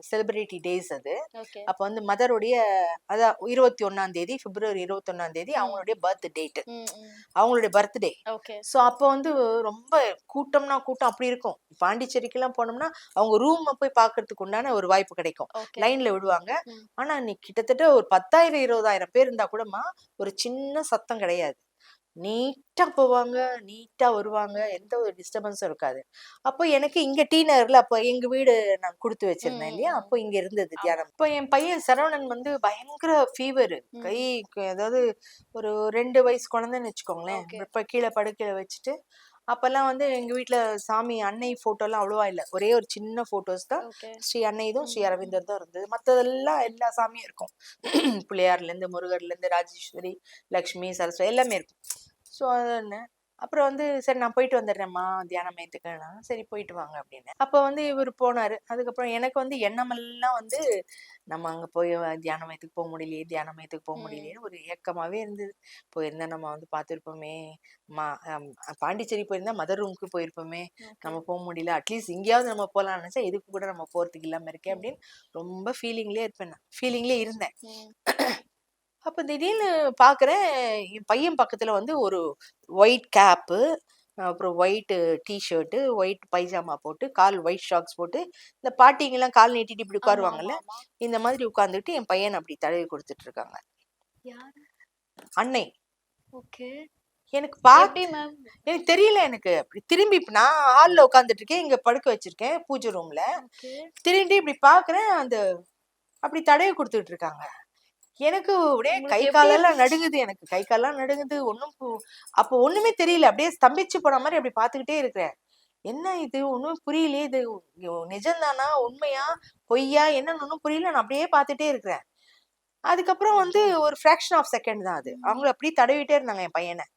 Celebrity days அது. Okay. அப்ப வந்து மதருடைய அதான் 21ஆம் தேதி பிப்ரவரி 21ஆம் தேதி அவங்களுடைய பர்த் டேட், ம், ம். அவங்களுடைய பர்த்டே. ஓகே. ஸோ அப்போ வந்து ரொம்ப கூட்டம்னா கூட்டம் அப்படி இருக்கும். பாண்டிச்சேரிக்கெல்லாம் போனோம்னா அவங்க ரூமை போய் பார்க்கறதுக்கு உண்டான ஒரு வாய்ப்பு கிடைக்கும். ஓகே. லைன்ல விடுவாங்க. ம். ஆனா இன்னைக்கு கிட்டத்தட்ட ஒரு 10,000 20,000 பேர் இருந்தா கூடமா ஒரு சின்ன சத்தம் கிடையாது. நீட்டா போவாங்க, நீட்டா வருவாங்க. எந்த ஒரு டிஸ்டர்பன்ஸும் இருக்காது. அப்போ எனக்கு இங்க டி நகர்ல அப்போ எங்க வீடு நான் குடுத்து வச்சிருந்தேன் இல்லையா? அப்போ இங்க இருந்தது ஆமா. தியானம். இப்போ என் பையன் சரவணன் வந்து பயங்கர ஃபீவரு. அதாவது ஒரு 2 வயசு குழந்தைன்னு வச்சுக்கோங்களேன். ஓகே. இப்ப கீழ படுக்கையில வச்சுட்டு, அப்பல்லாம் வந்து எங்க வீட்ல சாமி அன்னை ஃபோட்டோலாம் அவ்வளவா இல்ல. ஒரே ஒரு சின்ன ஃபோட்டோஸ் தான். ஓகே. ஸ்ரீ அன்னைதும், ஸ்ரீ அரவிந்தர் தான் இருந்தது. மத்ததெல்லாம் எல்லா சாமியும் இருக்கும். பிள்ளையார்லேருந்து, முருகர்லேருந்து, ராஜேஸ்வரி, லக்ஷ்மி, சரஸ்வதி எல்லாமே இருக்கும். ஸோ அதுன்னு அப்புறம் வந்து சரி நான் போயிட்டு வந்துடுறேம்மா தியான மையத்துக்குன்னா சரி போயிட்டு வாங்க அப்படின்னு. அப்போ வந்து இவர் போனாரு. அதுக்கப்புறம் எனக்கு வந்து எண்ணமெல்லாம் வந்து நம்ம அங்கே போய் தியான மையத்துக்கு போக முடியலையே, தியான மையத்துக்கு போக முடியலையேன்னு ஒரு ஏக்கமாவே இருந்தது. போயிருந்தா நம்ம வந்து பார்த்துருப்போமே, பாண்டிச்சேரி போயிருந்தா மதர் ரூமுக்கு போயிருப்போமே, நம்ம போக முடியல. அட்லீஸ்ட் இங்கேயாவது நம்ம போகலாம்னு நினைச்சா இதுக்கு கூட நம்ம போறதுக்கு இல்லாம இருக்கேன் அப்படின்னு ரொம்ப ஃபீலிங்லேயே இருப்பேன். நான் ஃபீலிங்லேயே இருந்தேன். அப்ப திடீர்னு பாக்குறேன், என் பையன் பக்கத்துல வந்து ஒரு ஒயிட் கேப்பு, அப்புறம் ஒயிட் ஷர்ட், ஒயிட் பைஜாமா போட்டு, கால் ஒயிட் ஷாக்ஸ் போட்டு, இந்த பாட்டிங்கெல்லாம் கால் நீட்டிட்டு இப்படி உட்காருவாங்கல்ல, இந்த மாதிரி உட்கார்ந்துட்டு என் பையன் அப்படி தடவி கொடுத்துட்டு இருக்காங்க. அன்னை. ஓகே. எனக்கு எனக்கு தெரியல. எனக்கு அப்படி திரும்பி நான் ஹால்ல உட்காந்துட்டு இருக்கேன், இங்க படுக்க வச்சிருக்கேன் பூஜை ரூம்ல. திரும்பி இப்படி பாக்குறேன், அந்த அப்படி தடவி கொடுத்துட்டு இருக்காங்க. எனக்கு அப்படியே கை காலெல்லாம் நடுங்குது. எனக்கு கை காலெல்லாம் நடுங்குது. அப்போ ஒண்ணுமே தெரியல. அப்படியே ஸ்தம்பிச்சு போன மாதிரி அப்படி பாத்துக்கிட்டே இருக்கிறேன். என்ன இது ஒண்ணும் புரியலையே, இது நிஜம்தானா, உண்மையா, பொய்யா, என்னன்னு ஒண்ணும் புரியல. நான் அப்படியே பாத்துட்டே இருக்கிறேன். அதுக்கப்புறம் வந்து ஒரு ஃபிராக்ஷன் ஆஃப் செகண்ட் தான் அது. அவங்க அப்படியே தடவிட்டே இருந்தாங்க என் பையனை.